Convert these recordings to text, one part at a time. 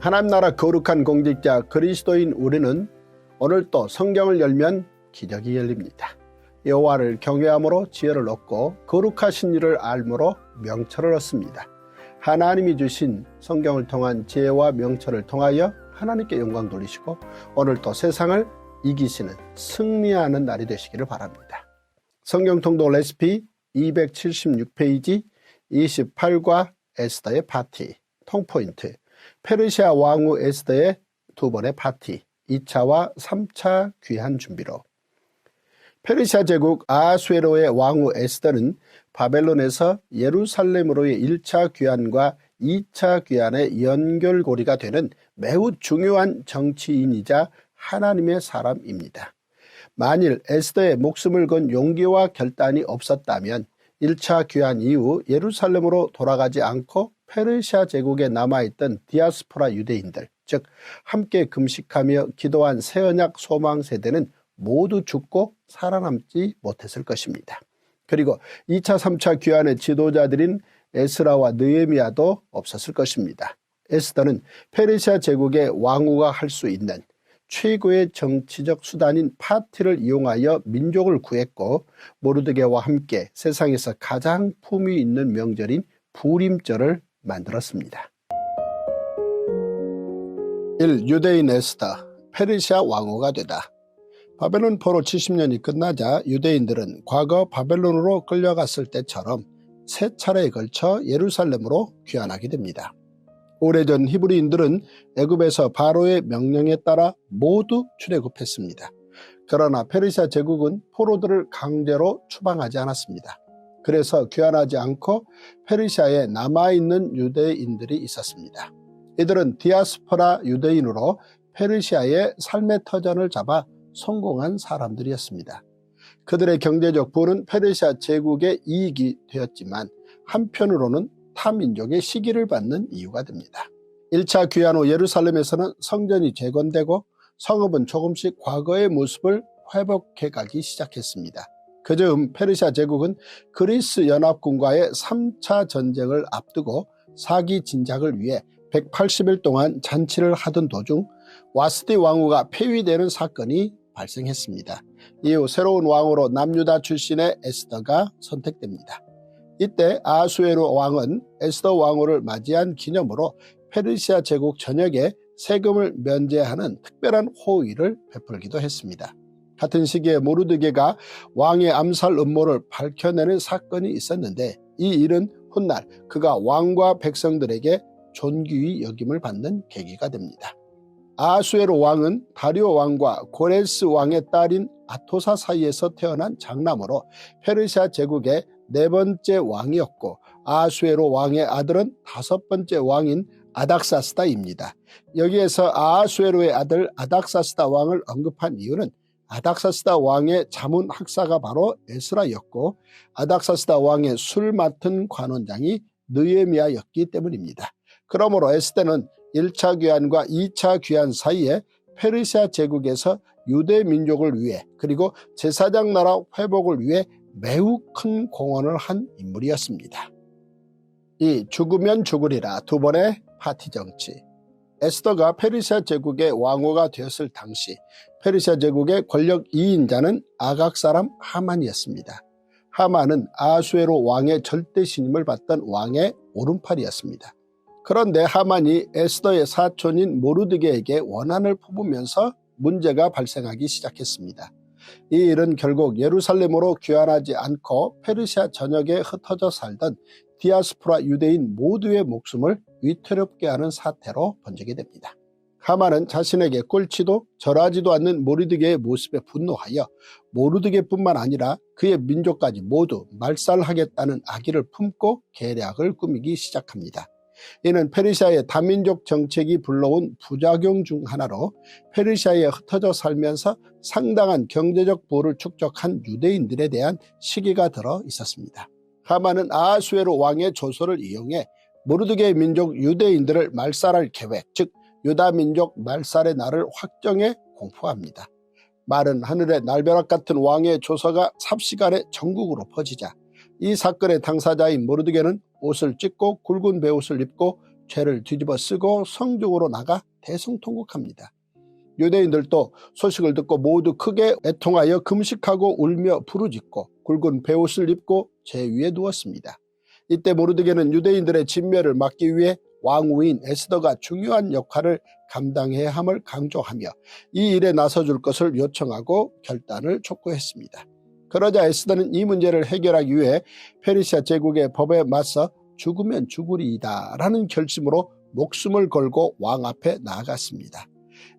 하나님 나라 거룩한 공직자 그리스도인 우리는 오늘 또 성경을 열면 기적이 열립니다. 여호와를 경외함으로 지혜를 얻고 거룩하신 일을 알므로 명철을 얻습니다. 하나님이 주신 성경을 통한 지혜와 명철을 통하여 하나님께 영광 돌리시고 오늘 또 세상을 이기시는 승리하는 날이 되시기를 바랍니다. 성경 통독 레시피 276페이지 28과 에스더의 파티 통포인트 페르시아 왕후 에스더의 두 번의 파티 2차와 3차 귀환 준비로. 페르시아 제국 아하수에로의 왕후 에스더는 바벨론에서 예루살렘으로의 1차 귀환과 2차 귀환의 연결고리가 되는 매우 중요한 정치인이자 하나님의 사람입니다. 만일 에스더의 목숨을 건 용기와 결단이 없었다면 1차 귀환 이후 예루살렘으로 돌아가지 않고 페르시아 제국에 남아있던 디아스포라 유대인들, 즉 함께 금식하며 기도한 새언약 소망 세대는 모두 죽고 살아남지 못했을 것입니다. 그리고 2차 3차 귀환의 지도자들인 에스라와 느헤미야도 없었을 것입니다. 에스더는 페르시아 제국의 왕후가 할 수 있는 최고의 정치적 수단인 파티를 이용하여 민족을 구했고 모르드게와 함께 세상에서 가장 품위 있는 명절인 부림절을 만들었습니다. 1. 유대인 에스더, 페르시아 왕후가 되다. 바벨론 포로 70년이 끝나자 유대인들은 과거 바벨론으로 끌려갔을 때처럼 세 차례에 걸쳐 예루살렘으로 귀환하게 됩니다. 오래전 히브리인들은 애굽에서 바로의 명령에 따라 모두 출애굽했습니다. 그러나 페르시아 제국은 포로들을 강제로 추방하지 않았습니다. 그래서 귀환하지 않고 페르시아에 남아있는 유대인들이 있었습니다. 이들은 디아스포라 유대인으로 페르시아의 삶의 터전을 잡아 성공한 사람들이었습니다. 그들의 경제적 부는 페르시아 제국의 이익이 되었지만 한편으로는 타민족의 시기를 받는 이유가 됩니다. 1차 귀환 후 예루살렘에서는 성전이 재건되고 성읍은 조금씩 과거의 모습을 회복해가기 시작했습니다. 그즈음 페르시아 제국은 그리스 연합군과의 3차 전쟁을 앞두고 사기 진작을 위해 180일 동안 잔치를 하던 도중 와스디 왕후가 폐위되는 사건이 발생했습니다. 이후 새로운 왕으로 남유다 출신의 에스더가 선택됩니다. 이때 아하수에로 왕은 에스더 왕후를 맞이한 기념으로 페르시아 제국 전역에 세금을 면제하는 특별한 호의를 베풀기도 했습니다. 같은 시기에 모르드게가 왕의 암살 음모를 밝혀내는 사건이 있었는데 이 일은 훗날 그가 왕과 백성들에게 존귀히 여김을 받는 계기가 됩니다. 아하수에로 왕은 다리오 왕과 고레스 왕의 딸인 아토사 사이에서 태어난 장남으로 페르시아 제국의 네 번째 왕이었고 아하수에로 왕의 아들은 다섯 번째 왕인 아닥사스다입니다. 여기에서 아하수에로의 아들 아닥사스다 왕을 언급한 이유는 아닥사스다 왕의 자문 학사가 바로 에스라였고 아닥사스다 왕의 술 맡은 관원장이 느헤미야였기 때문입니다. 그러므로 에스더는 1차 귀환과 2차 귀환 사이에 페르시아 제국에서 유대 민족을 위해 그리고 제사장 나라 회복을 위해 매우 큰 공헌을 한 인물이었습니다. 이 죽으면 죽으리라 두 번의 파티 정치. 에스더가 페르시아 제국의 왕후가 되었을 당시 페르시아 제국의 권력 2인자는 아각 사람 하만이었습니다. 하만은 아하수에로 왕의 절대 신임을 받던 왕의 오른팔이었습니다. 그런데 하만이 에스더의 사촌인 모르드게에게 원한을 품으면서 문제가 발생하기 시작했습니다. 이 일은 결국 예루살렘으로 귀환하지 않고 페르시아 전역에 흩어져 살던 디아스포라 유대인 모두의 목숨을 위태롭게 하는 사태로 번지게 됩니다. 하만은 자신에게 꼴치도 절하지도 않는 모르드게의 모습에 분노하여 모르드게뿐만 아니라 그의 민족까지 모두 말살하겠다는 악의를 품고 계략을 꾸미기 시작합니다. 이는 페르시아의 다민족 정책이 불러온 부작용 중 하나로 페르시아에 흩어져 살면서 상당한 경제적 부를 축적한 유대인들에 대한 시기가 들어 있었습니다. 하만은 아하수에로 왕의 조서를 이용해 모르드게 민족 유대인들을 말살할 계획, 즉 유다 민족 말살의 날을 확정해 공포합니다. 마른 하늘의 날벼락 같은 왕의 조서가 삽시간에 전국으로 퍼지자 이 사건의 당사자인 모르드게는 옷을 찢고 굵은 베옷을 입고 죄를 뒤집어 쓰고 성중으로 나가 대성통곡합니다. 유대인들도 소식을 듣고 모두 크게 애통하여 금식하고 울며 부르짖고 굵은 베옷을 입고 제 위에 누웠습니다. 이때 모르드게는 유대인들의 진멸을 막기 위해 왕후인 에스더가 중요한 역할을 감당해야 함을 강조하며 이 일에 나서줄 것을 요청하고 결단을 촉구했습니다. 그러자 에스더는 이 문제를 해결하기 위해 페르시아 제국의 법에 맞서 죽으면 죽으리이다 라는 결심으로 목숨을 걸고 왕 앞에 나아갔습니다.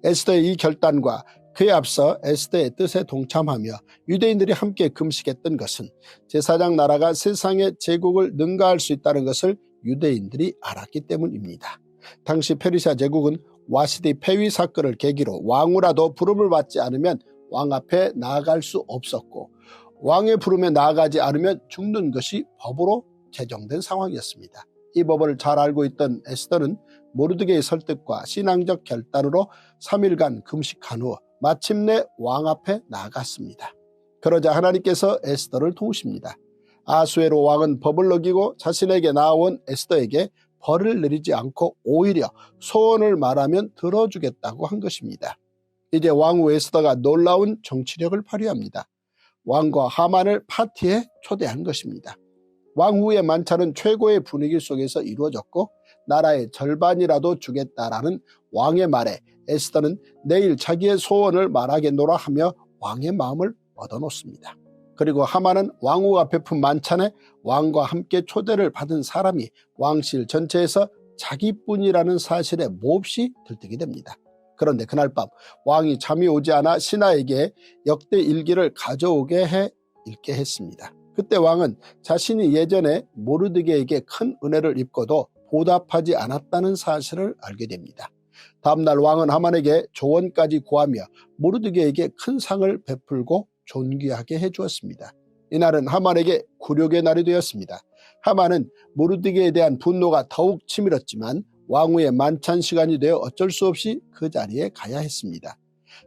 에스더의 이 결단과 그에 앞서 에스더의 뜻에 동참하며 유대인들이 함께 금식했던 것은 제사장 나라가 세상의 제국을 능가할 수 있다는 것을 유대인들이 알았기 때문입니다. 당시 페르시아 제국은 와시디 폐위 사건을 계기로 왕후라도 부름을 받지 않으면 왕 앞에 나아갈 수 없었고 왕의 부름에 나아가지 않으면 죽는 것이 법으로 제정된 상황이었습니다. 이 법을 잘 알고 있던 에스더는 모르드게의 설득과 신앙적 결단으로 3일간 금식한 후 마침내 왕 앞에 나아갔습니다. 그러자 하나님께서 에스더를 도우십니다. 아수에로 왕은 법을 어기고 자신에게 나아온 에스더에게 벌을 내리지 않고 오히려 소원을 말하면 들어주겠다고 한 것입니다. 이제 왕후 에스더가 놀라운 정치력을 발휘합니다. 왕과 하만을 파티에 초대한 것입니다. 왕후의 만찬은 최고의 분위기 속에서 이루어졌고 나라의 절반이라도 주겠다라는 왕의 말에 에스더는 내일 자기의 소원을 말하겠노라 하며 왕의 마음을 얻어놓습니다. 그리고 하만은 왕후가 베푼 만찬에 왕과 함께 초대를 받은 사람이 왕실 전체에서 자기뿐이라는 사실에 몹시 들뜨게 됩니다. 그런데 그날 밤 왕이 잠이 오지 않아 신하에게 역대 일기를 가져오게 해 읽게 했습니다. 그때 왕은 자신이 예전에 모르드게에게 큰 은혜를 입고도 보답하지 않았다는 사실을 알게 됩니다. 다음날 왕은 하만에게 조언까지 구하며 모르드게에게 큰 상을 베풀고 존귀하게 해주었습니다. 이날은 하만에게 굴욕의 날이 되었습니다. 하만은 모르드게에 대한 분노가 더욱 치밀었지만 왕후의 만찬 시간이 되어 어쩔 수 없이 그 자리에 가야 했습니다.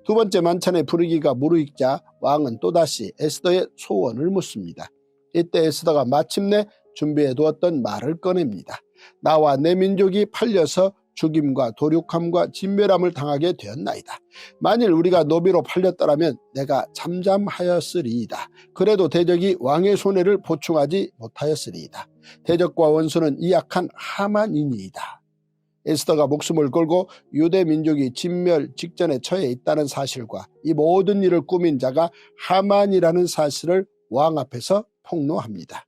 두 번째 만찬의 분위기가 무르익자 왕은 또다시 에스더의 소원을 묻습니다. 이때 에스더가 마침내 준비해 두었던 말을 꺼냅니다. 나와 내 민족이 팔려서 죽임과 도륙함과 진멸함을 당하게 되었나이다. 만일 우리가 노비로 팔렸더라면 내가 잠잠하였으리이다. 그래도 대적이 왕의 손해를 보충하지 못하였으리이다. 대적과 원수는 이 약한 하만이니이다. 에스더가 목숨을 걸고 유대 민족이 진멸 직전에 처해 있다는 사실과 이 모든 일을 꾸민 자가 하만이라는 사실을 왕 앞에서 폭로합니다.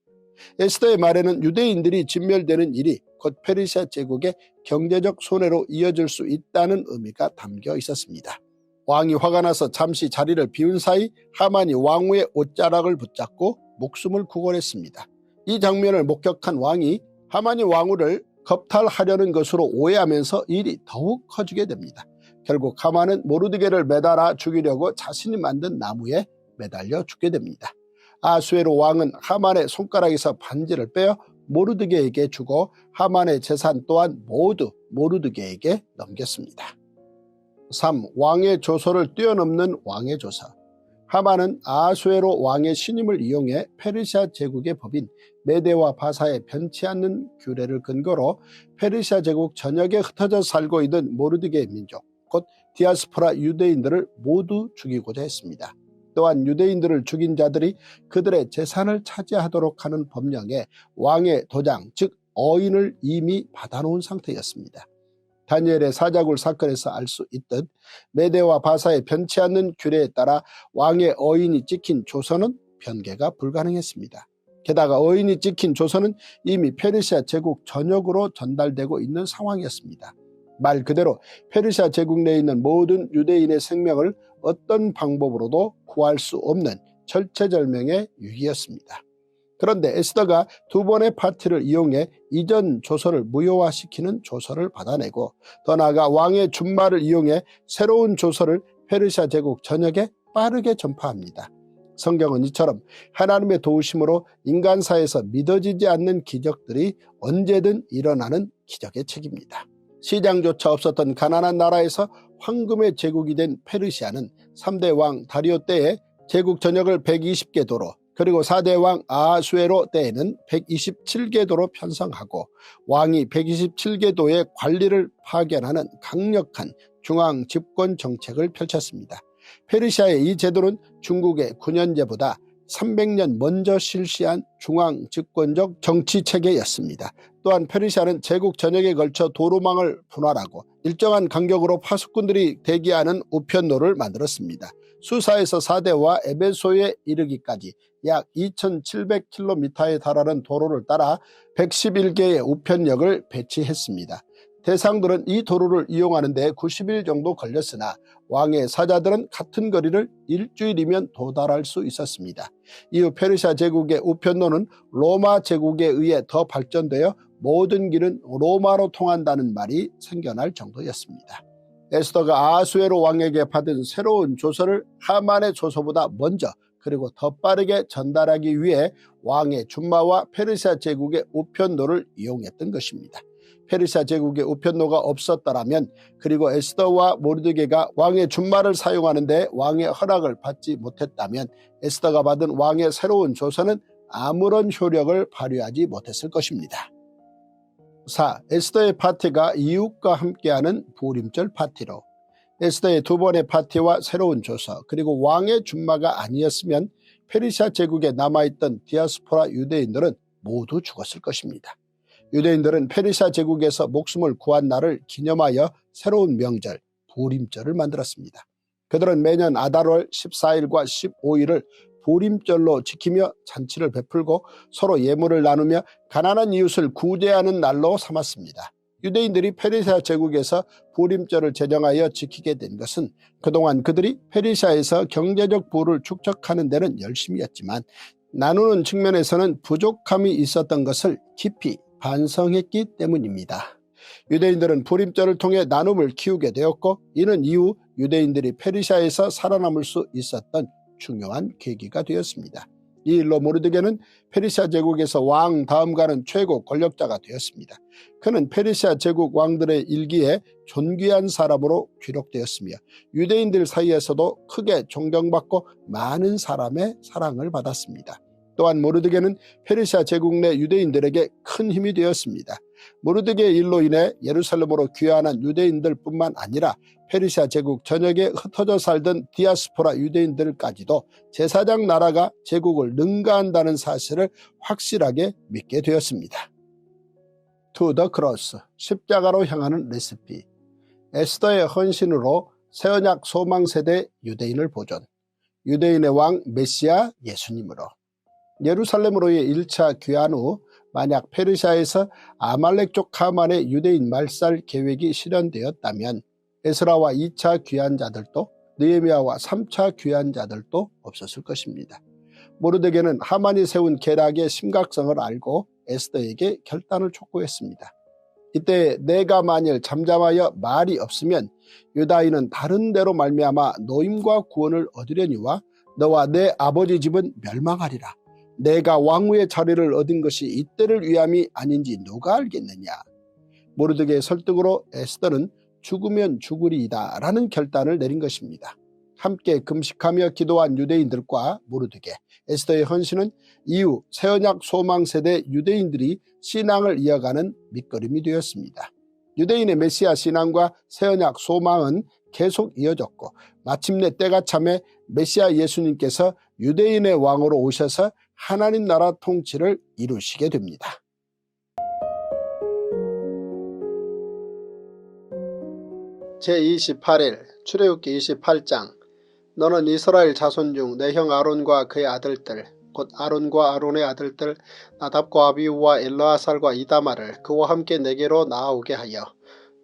에스더의 말에는 유대인들이 진멸되는 일이 곧 페르시아 제국의 경제적 손해로 이어질 수 있다는 의미가 담겨 있었습니다. 왕이 화가 나서 잠시 자리를 비운 사이 하만이 왕후의 옷자락을 붙잡고 목숨을 구걸했습니다. 이 장면을 목격한 왕이 하만이 왕후를 겁탈하려는 것으로 오해하면서 일이 더욱 커지게 됩니다. 결국 하만은 모르드게를 매달아 죽이려고 자신이 만든 나무에 매달려 죽게 됩니다. 아수에로 왕은 하만의 손가락에서 반지를 빼어 모르드게에게 주고 하만의 재산 또한 모두 모르드게에게 넘겼습니다. 3. 왕의 조서를 뛰어넘는 왕의 조서. 하만은 아수에로 왕의 신임을 이용해 페르시아 제국의 법인 메대와 바사에 변치 않는 규례를 근거로 페르시아 제국 전역에 흩어져 살고 있는 모르드게 민족, 곧 디아스포라 유대인들을 모두 죽이고자 했습니다. 또한 유대인들을 죽인 자들이 그들의 재산을 차지하도록 하는 법령에 왕의 도장, 즉 어인을 이미 받아놓은 상태였습니다. 다니엘의 사자굴 사건에서 알 수 있듯 메대와 바사의 변치 않는 규례에 따라 왕의 어인이 찍힌 조서는 변개가 불가능했습니다. 게다가 어인이 찍힌 조서는 이미 페르시아 제국 전역으로 전달되고 있는 상황이었습니다. 말 그대로 페르시아 제국 내에 있는 모든 유대인의 생명을 어떤 방법으로도 구할 수 없는 절체절명의 위기였습니다. 그런데 에스더가 두 번의 파티를 이용해 이전 조서를 무효화시키는 조서를 받아내고 더 나아가 왕의 준말을 이용해 새로운 조서를 페르시아 제국 전역에 빠르게 전파합니다. 성경은 이처럼 하나님의 도우심으로 인간사에서 믿어지지 않는 기적들이 언제든 일어나는 기적의 책입니다. 시장조차 없었던 가난한 나라에서 황금의 제국이 된 페르시아는 3대 왕 다리오 때에 제국 전역을 120개 도로 그리고 4대 왕 아하수에로 때에는 127개 도로 편성하고 왕이 127개 도의 관리를 파견하는 강력한 중앙 집권 정책을 펼쳤습니다. 페르시아의 이 제도는 중국의 9년제보다 300년 먼저 실시한 중앙 집권적 정치체계였습니다. 또한 페르시아는 제국 전역에 걸쳐 도로망을 분할하고 일정한 간격으로 파수꾼들이 대기하는 우편로를 만들었습니다. 수사에서 4대와 에베소에 이르기까지 약 2700km에 달하는 도로를 따라 111개의 우편역을 배치했습니다. 대상들은 이 도로를 이용하는 데 90일 정도 걸렸으나 왕의 사자들은 같은 거리를 일주일이면 도달할 수 있었습니다. 이후 페르시아 제국의 우편로는 로마 제국에 의해 더 발전되어 모든 길은 로마로 통한다는 말이 생겨날 정도였습니다. 에스더가 아하수에로 왕에게 받은 새로운 조서를 하만의 조서보다 먼저 그리고 더 빠르게 전달하기 위해 왕의 준마와 페르시아 제국의 우편로를 이용했던 것입니다. 페르시아 제국의 우편로가 없었더라면 그리고 에스더와 모르드게가 왕의 준마를 사용하는데 왕의 허락을 받지 못했다면 에스더가 받은 왕의 새로운 조서는 아무런 효력을 발휘하지 못했을 것입니다. 4. 에스더의 파티가 이웃과 함께하는 부림절 파티로. 에스더의 두 번의 파티와 새로운 조서 그리고 왕의 준마가 아니었으면 페르시아 제국에 남아있던 디아스포라 유대인들은 모두 죽었을 것입니다. 유대인들은 페르시아 제국에서 목숨을 구한 날을 기념하여 새로운 명절 부림절을 만들었습니다. 그들은 매년 아달월 14일과 15일을 부림절로 지키며 잔치를 베풀고 서로 예물을 나누며 가난한 이웃을 구제하는 날로 삼았습니다. 유대인들이 페르시아 제국에서 부림절을 제정하여 지키게 된 것은 그동안 그들이 페르시아에서 경제적 부를 축적하는 데는 열심히 했지만 나누는 측면에서는 부족함이 있었던 것을 깊이 반성했기 때문입니다. 유대인들은 부림절을 통해 나눔을 키우게 되었고 이는 이후 유대인들이 페르시아에서 살아남을 수 있었던 중요한 계기가 되었습니다. 이 일로 모르드게는 페르시아 제국에서 왕 다음가는 최고 권력자가 되었습니다. 그는 페르시아 제국 왕들의 일기에 존귀한 사람으로 기록되었으며 유대인들 사이에서도 크게 존경받고 많은 사람의 사랑을 받았습니다. 또한 모르드게는 페르시아 제국 내 유대인들에게 큰 힘이 되었습니다. 모르드게의 일로 인해 예루살렘으로 귀환한 유대인들뿐만 아니라 페르시아 제국 전역에 흩어져 살던 디아스포라 유대인들까지도 제사장 나라가 제국을 능가한다는 사실을 확실하게 믿게 되었습니다. To the cross, 십자가로 향하는 레시피. 에스더의 헌신으로 새언약 소망세대 유대인을 보존. 유대인의 왕 메시아 예수님으로. 예루살렘으로의 1차 귀환 후 만약 페르시아에서 아말렉족 하만의 유대인 말살 계획이 실현되었다면 에스라와 2차 귀환자들도 느헤미야와 3차 귀환자들도 없었을 것입니다. 모르드게는 하만이 세운 계략의 심각성을 알고 에스더에게 결단을 촉구했습니다. 이때 내가 만일 잠잠하여 말이 없으면 유다인은 다른 데로 말미암아 노임과 구원을 얻으려니와 너와 내 아버지 집은 멸망하리라. 내가 왕후의 자리를 얻은 것이 이때를 위함이 아닌지 누가 알겠느냐. 모르드게의 설득으로 에스더는 죽으면 죽으리이다 라는 결단을 내린 것입니다. 함께 금식하며 기도한 유대인들과 모르드게, 에스더의 헌신은 이후 새언약 소망세대 유대인들이 신앙을 이어가는 밑거름이 되었습니다. 유대인의 메시아 신앙과 새언약 소망은 계속 이어졌고 마침내 때가 참에 메시아 예수님께서 유대인의 왕으로 오셔서 하나님 나라 통치를 이루시게 됩니다. 제28일 출애굽기 28장. 너는 이스라엘 자손 중 내 형 아론과 그의 아들들 곧 아론과 아론의 아들들 나답과 아비후와 엘르아살과 이다마를 그와 함께 내게로 나아오게 하여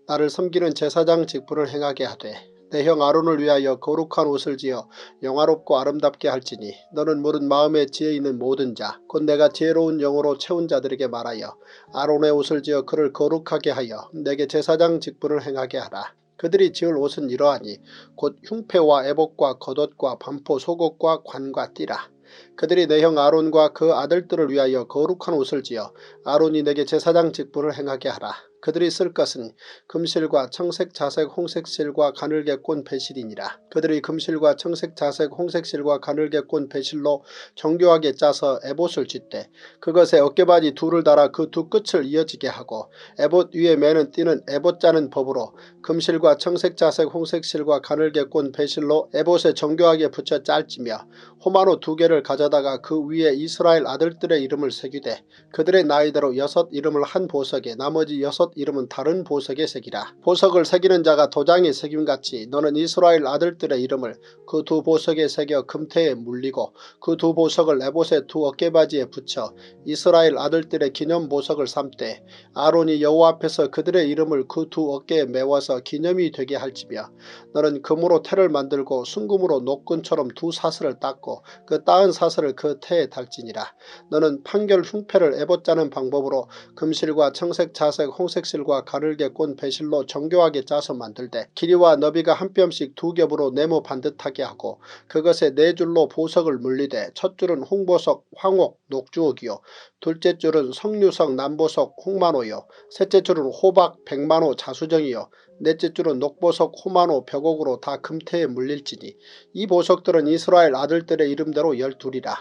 나를 섬기는 제사장 직분을 행하게 하되 내 형 아론을 위하여 거룩한 옷을 지어 영화롭고 아름답게 할지니 너는 물은 마음에 지혜 있는 모든 자 곧 내가 지혜로운 영으로 채운 자들에게 말하여 아론의 옷을 지어 그를 거룩하게 하여 내게 제사장 직분을 행하게 하라. 그들이 지을 옷은 이러하니 곧 흉패와 애복과 겉옷과 반포 속옷과 관과 띠라. 그들이 내 형 아론과 그 아들들을 위하여 거룩한 옷을 지어 아론이 내게 제사장 직분을 행하게 하라. 그들이 쓸 것은 금실과 청색 자색 홍색실과 가늘게 꼰 배실이니라. 그들이 금실과 청색 자색 홍색실과 가늘게 꼰 배실로 정교하게 짜서 에봇을 짓되 그것에 어깨바지 둘을 달아 그 두 끝을 이어지게 하고 에봇 위에 매는 띠는 에봇 짜는 법으로 금실과 청색 자색 홍색실과 가늘게 꼰 배실로 에봇에 정교하게 붙여 짤지며 호마노 2개를 가져다가 그 위에 이스라엘 아들들의 이름을 새기되 그들의 나이대로 6 이름을 한 보석에 나머지 6 이름은 다른 보석에 새기라. 보석을 새기는 자가 도장에 새김같이 너는 이스라엘 아들들의 이름을 그 두 보석에 새겨 금태에 물리고 그 두 보석을 에봇의 두 어깨바지에 붙여 이스라엘 아들들의 기념보석을 삼되 아론이 여호와 앞에서 그들의 이름을 그 두 어깨에 메워서 기념이 되게 할지며 너는 금으로 태를 만들고 순금으로 녹근처럼 두 사슬을 닦고 그 따은 사슬을 그 태에 달지니라. 너는 판결 흉패를 에봇 짜는 방법으로 금실과 청색 자색 홍색실과 가늘게 꼰 배실로 정교하게 짜서 만들되 길이와 너비가 한 뼘씩 2겹으로 네모 반듯하게 하고 그것에 4줄로 보석을 물리되 첫 줄은 홍보석 황옥 녹주옥이요 둘째 줄은 석류석 남보석 홍만호요 셋째 줄은 호박 백만호 자수정이요 넷째 줄은 녹보석 호만호 벽옥으로 다 금태에 물릴지니 이 보석들은 이스라엘 아들들의 이름대로 12이라.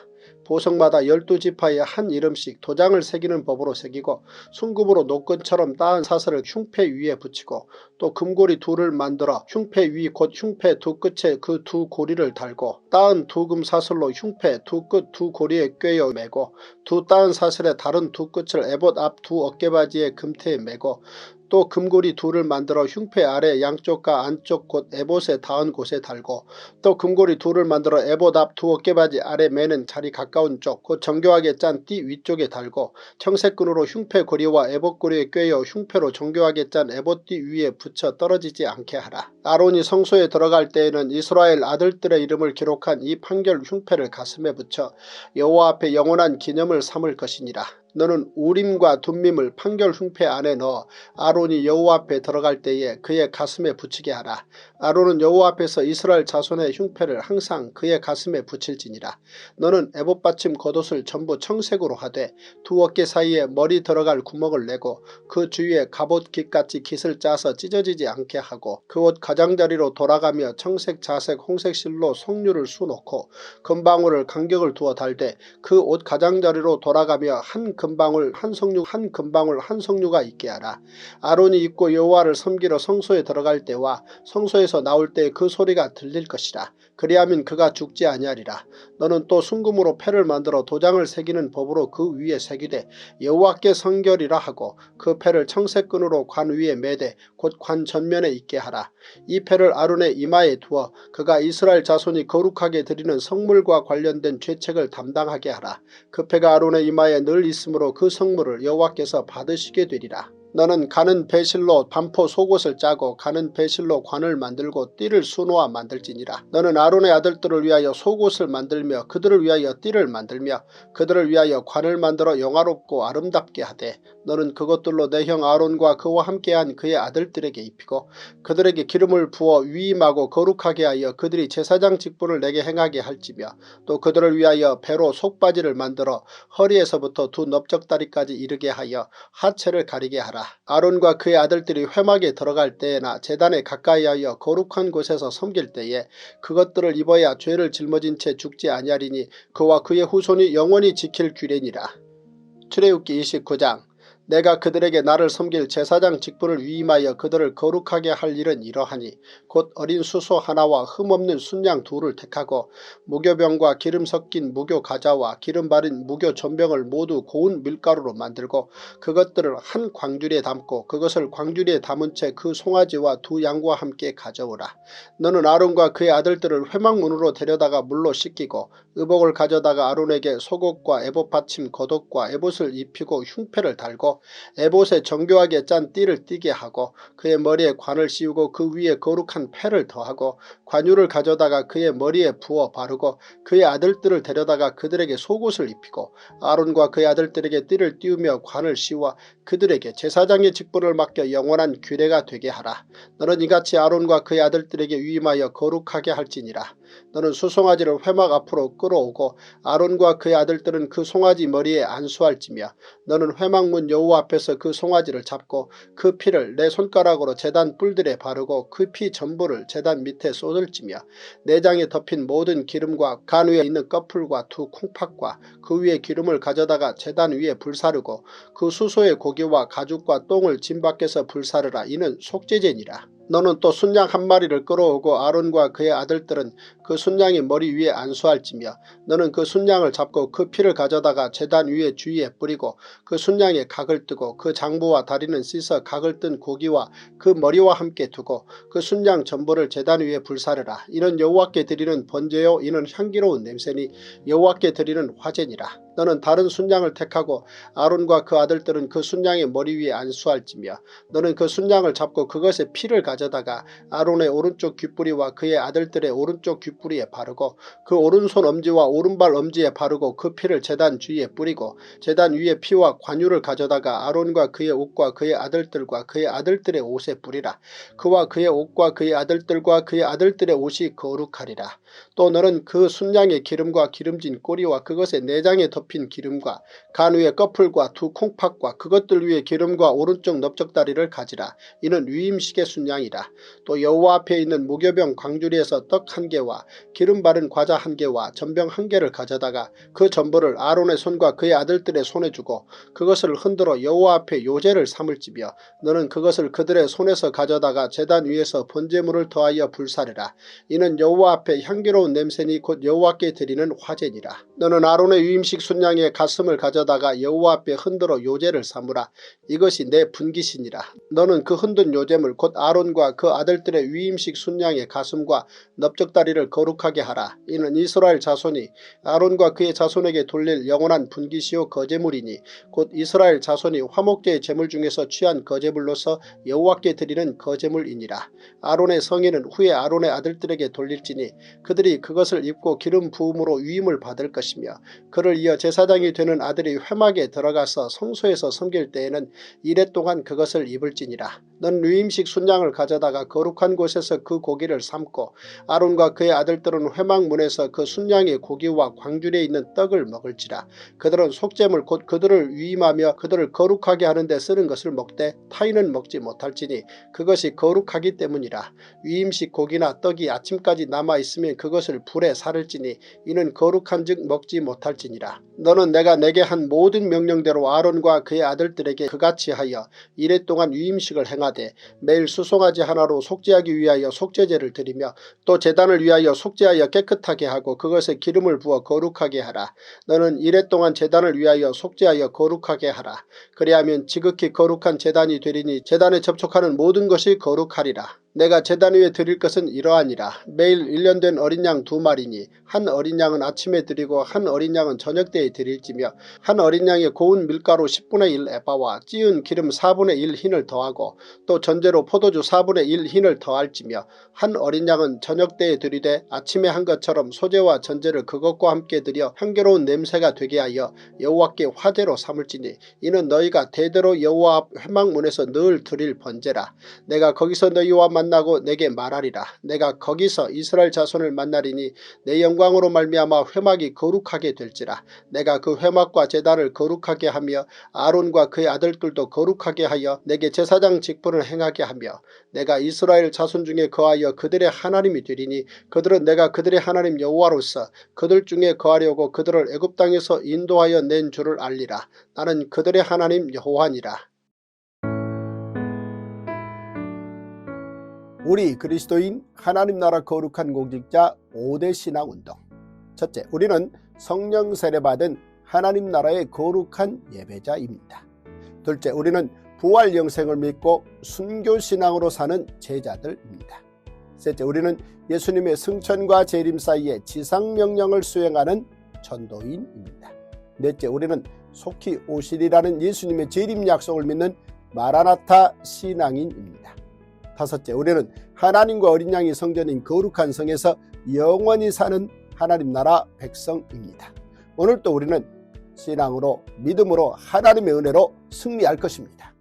보석마다 12지파에 한 이름씩 도장을 새기는 법으로 새기고 순금으로 녹근처럼 따은 사슬을 흉패 위에 붙이고 또 금고리 2를 만들어 흉패 위 곧 흉패 두 끝에 그 두 고리를 달고 따은 두 금 사슬로 흉패 두 끝 두 고리에 꿰어 매고 두 따은 사슬의 다른 두 끝을 에봇 앞 두 어깨바지의 금태에 매고 또 금고리 2를 만들어 흉패 아래 양쪽과 안쪽 곧 에봇에 닿은 곳에 달고 또 금고리 2를 만들어 에봇 앞 두 어깨바지 아래 매는 자리 가까운 쪽 곧 정교하게 짠 띠 위쪽에 달고 청색끈으로 흉패 고리와 에봇 고리에 꿰어 흉패로 정교하게 짠 에봇 띠 위에 붙여 떨어지지 않게 하라. 아론이 성소에 들어갈 때에는 이스라엘 아들들의 이름을 기록한 이 판결 흉패를 가슴에 붙여 여호와 앞에 영원한 기념을 삼을 것이니라. 너는 우림과 둠밈을 판결 흉패 안에 넣어 아론이 여호와 앞에 들어갈 때에 그의 가슴에 붙이게 하라. 아론은 여호와 앞에서 이스라엘 자손의 흉패를 항상 그의 가슴에 붙일지니라. 너는 에봇 받침 겉옷을 전부 청색으로 하되 두 어깨 사이에 머리 들어갈 구멍을 내고 그 주위에 갑옷 깃같이 깃을 짜서 찢어지지 않게 하고 그 옷 가장자리로 돌아가며 청색 자색 홍색 실로 석류를 수놓고 금방울을 간격을 두어 달되 그 옷 가장자리로 돌아가며 한 금방울 한 석류 한 금방울 한 석류가 있게 하라. 아론이 입고 여호와를 섬기러 성소에 들어갈 때와 성소에서 나올 때 그 소리가 들릴 것이라. 그리하면 그가 죽지 아니하리라. 너는 또 순금으로 패를 만들어 도장을 새기는 법으로 그 위에 새기되 여호와께 성결이라 하고 그 패를 청색끈으로 관 위에 매되 곧 관 전면에 있게 하라. 이 패를 아론의 이마에 두어 그가 이스라엘 자손이 거룩하게 드리는 성물과 관련된 죄책을 담당하게 하라. 그 패가 아론의 이마에 늘 있으므로 그 성물을 여호와께서 받으시게 되리라. 너는 가는 배실로 반포 속옷을 짜고 가는 배실로 관을 만들고 띠를 수놓아 만들지니라. 너는 아론의 아들들을 위하여 속옷을 만들며 그들을 위하여 띠를 만들며 그들을 위하여 관을 만들어 영화롭고 아름답게 하되 너는 그것들로 내 형 아론과 그와 함께한 그의 아들들에게 입히고 그들에게 기름을 부어 위임하고 거룩하게 하여 그들이 제사장 직분을 내게 행하게 할지며 또 그들을 위하여 배로 속바지를 만들어 허리에서부터 두 넓적다리까지 이르게 하여 하체를 가리게 하라. 아론과 그의 아들들이 회막에 들어갈 때에나 제단에 가까이하여 거룩한 곳에서 섬길 때에 그것들을 입어야 죄를 짊어진 채 죽지 아니하리니 그와 그의 후손이 영원히 지킬 규례니라. 출애굽기 29장. 내가 그들에게 나를 섬길 제사장 직분을 위임하여 그들을 거룩하게 할 일은 이러하니 곧 어린 수소 하나와 흠없는 순양 2를 택하고 무교병과 기름 섞인 무교 가자와 기름 바른 무교 전병을 모두 고운 밀가루로 만들고 그것들을 한 광주리에 담고 그것을 광주리에 담은 채 그 송아지와 두 양과 함께 가져오라. 너는 아론과 그의 아들들을 회막문으로 데려다가 물로 씻기고 의복을 가져다가 아론에게 속옷과 에봇 받침 겉옷과 에봇을 입히고 흉패를 달고 에봇에 정교하게 짠 띠를 띠게 하고 그의 머리에 관을 씌우고 그 위에 거룩한 패를 더하고 관유를 가져다가 그의 머리에 부어 바르고 그의 아들들을 데려다가 그들에게 속옷을 입히고 아론과 그의 아들들에게 띠를 띄우며 관을 씌워 그들에게 제사장의 직분을 맡겨 영원한 규례가 되게 하라. 너는 이같이 아론과 그의 아들들에게 위임하여 거룩하게 할지니라. 너는 수송아지를 회막 앞으로 끌어오고 아론과 그의 아들들은 그 송아지 머리에 안수할지며 너는 회막문 여호와 앞에서 그 송아지를 잡고 그 피를 내 손가락으로 제단 뿔들에 바르고 그 피 전부를 제단 밑에 쏟을지며 내장에 덮인 모든 기름과 간 위에 있는 꺼풀과 두 콩팥과 그 위에 기름을 가져다가 제단 위에 불사르고 그 수소의 고기와 가죽과 똥을 진 밖에서 불사르라. 이는 속죄제니라. 너는 또 순양 한 마리를 끌어오고 아론과 그의 아들들은 그 순양의 머리 위에 안수할지며 너는 그 순양을 잡고 그 피를 가져다가 제단 위에 주위에 뿌리고 그 순양의 각을 뜨고 그 장부와 다리는 씻어 각을 뜬 고기와 그 머리와 함께 두고 그 순양 전부를 제단 위에 불사르라. 이는 여호와께 드리는 번제요 이는 향기로운 냄새니 여호와께 드리는 화제니라. 너는 다른 순양을 택하고 아론과 그 아들들은 그 순양의 머리 위에 안수할지며 너는 그 순양을 잡고 그것의 피를 가져다가 아론의 오른쪽 귓뿌리와 그의 아들들의 오른쪽 귓뿌리에 바르고 그 오른손 엄지와 오른발 엄지에 바르고 그 피를 제단 주위에 뿌리고 제단 위에 피와 관유를 가져다가 아론과 그의 옷과 그의 아들들과 그의 아들들의 옷에 뿌리라. 그와 그의 옷과 그의 아들들과 그의 아들들의 옷이 거룩하리라. 또 너는 그 순양의 기름과 기름진 꼬리와 그것의 내장에 덮인 기름과 간 위에 꺼풀과 두 콩팥과 그것들 위에 기름과 오른쪽 넓적다리를 가지라. 이는 위임식의 순양이라. 또 여호와 앞에 있는 무교병 광주리에서 떡 한 개와 기름 바른 과자 한 개와 전병 한 개를 가져다가 그 전부를 아론의 손과 그의 아들들의 손에 주고 그것을 흔들어 여호와 앞에 요제를 삼을지며 너는 그것을 그들의 손에서 가져다가 제단 위에서 번제물을 더하여 불사르라. 이는 여호와 앞에 향기로운 냄새니 곧 여호와께 드리는 화제니라. 너는 아론의 위임식 순양의 가슴을 가져다가 여호와 앞에 흔들어 요제를 삼으라. 이것이 내 분깃이니라. 너는 그 흔든 요제물 곧 아론과 그 아들들의 위임식 순양의 가슴과 넓적다리를 거룩하게 하라. 이는 이스라엘 자손이 아론과 그의 자손에게 돌릴 영원한 분깃이요 거제물이니 곧 이스라엘 자손이 화목제의 제물 중에서 취한 거제물로서 여호와께 드리는 거제물이니라. 아론의 성인은 후에 아론의 아들들에게 돌릴지니 그들이 그것을 입고 기름 부음으로 위임을 받을 것이며 그를 이어 제사장이 되는 아들이 회막에 들어가서 성소에서 섬길 때에는 이레 동안 그것을 입을지니라. 넌 위임식 순양을 가져다가 거룩한 곳에서 그 고기를 삶고 아론과 그의 아들들은 회막문에서 그 순양의 고기와 광주리에 있는 떡을 먹을지라. 그들은 속죄물 곧 그들을 위임하며 그들을 거룩하게 하는 데 쓰는 것을 먹되 타인은 먹지 못할지니 그것이 거룩하기 때문이라. 위임식 고기나 떡이 아침까지 남아있으면 그것을 불에 사를지니 이는 거룩한즉 먹지 못할지니라. 너는 내가 내게 한 모든 명령대로 아론과 그의 아들들에게 그같이 하여 이레 동안 위임식을 행하되 매일 수송아지 하나로 속죄하기 위하여 속죄제를 드리며 또 제단을 위하여 속죄하여 깨끗하게 하고 그것에 기름을 부어 거룩하게 하라. 너는 이레 동안 제단을 위하여 속죄하여 거룩하게 하라. 그리하면 지극히 거룩한 제단이 되리니 제단에 접촉하는 모든 것이 거룩하리라. 내가 제단 위에 드릴 것은 이러하니라. 매일 1년 된 어린 양 2마리니 한 어린 양은 아침에 드리고 한 어린 양은 저녁때에 드릴지며 한 어린 양의 고운 밀가루 10분의 1 에바와 찌은 기름 4분의 1 흰을 더하고 또 전제로 포도주 4분의 1 흰을 더할지며 한 어린 양은 저녁때에 드리되 아침에 한 것처럼 소제와 전제를 그것과 함께 드려 향기로운 냄새가 되게 하여 여호와께 화제로 삼을지니 이는 너희가 대대로 여호와 앞 회막문에서 늘 드릴 번제라. 내가 거기서 너희와 만나고 내게 말하리라. 내가 거기서 이스라엘 자손을 만나리니 내 영광으로 말미암아 회막이 거룩하게 될지라. 내가 그 회막과 제단을 거룩하게 하며 아론과 그의 아들들도 거룩하게 하여 내게 제사장 직분을 행하게 하며 내가 이스라엘 자손 중에 거하여 그들의 하나님이 되리니 그들은 내가 그들의 하나님 여호와로서 그들 중에 거하려고 그들을 애굽 땅에서 인도하여 낸 줄을 알리라. 나는 그들의 하나님 여호와니라. 우리 그리스도인 하나님 나라 거룩한 공직자 5대 신앙운동. 첫째, 우리는 성령 세례받은 하나님 나라의 거룩한 예배자입니다. 둘째, 우리는 부활 영생을 믿고 순교신앙으로 사는 제자들입니다. 셋째, 우리는 예수님의 승천과 재림 사이에 지상명령을 수행하는 전도인입니다. 넷째, 우리는 속히 오시리라는 예수님의 재림 약속을 믿는 마라나타 신앙인입니다. 다섯째, 우리는 하나님과 어린 양이 성전인 거룩한 성에서 영원히 사는 하나님 나라 백성입니다. 오늘도 우리는 신앙으로 믿음으로 하나님의 은혜로 승리할 것입니다.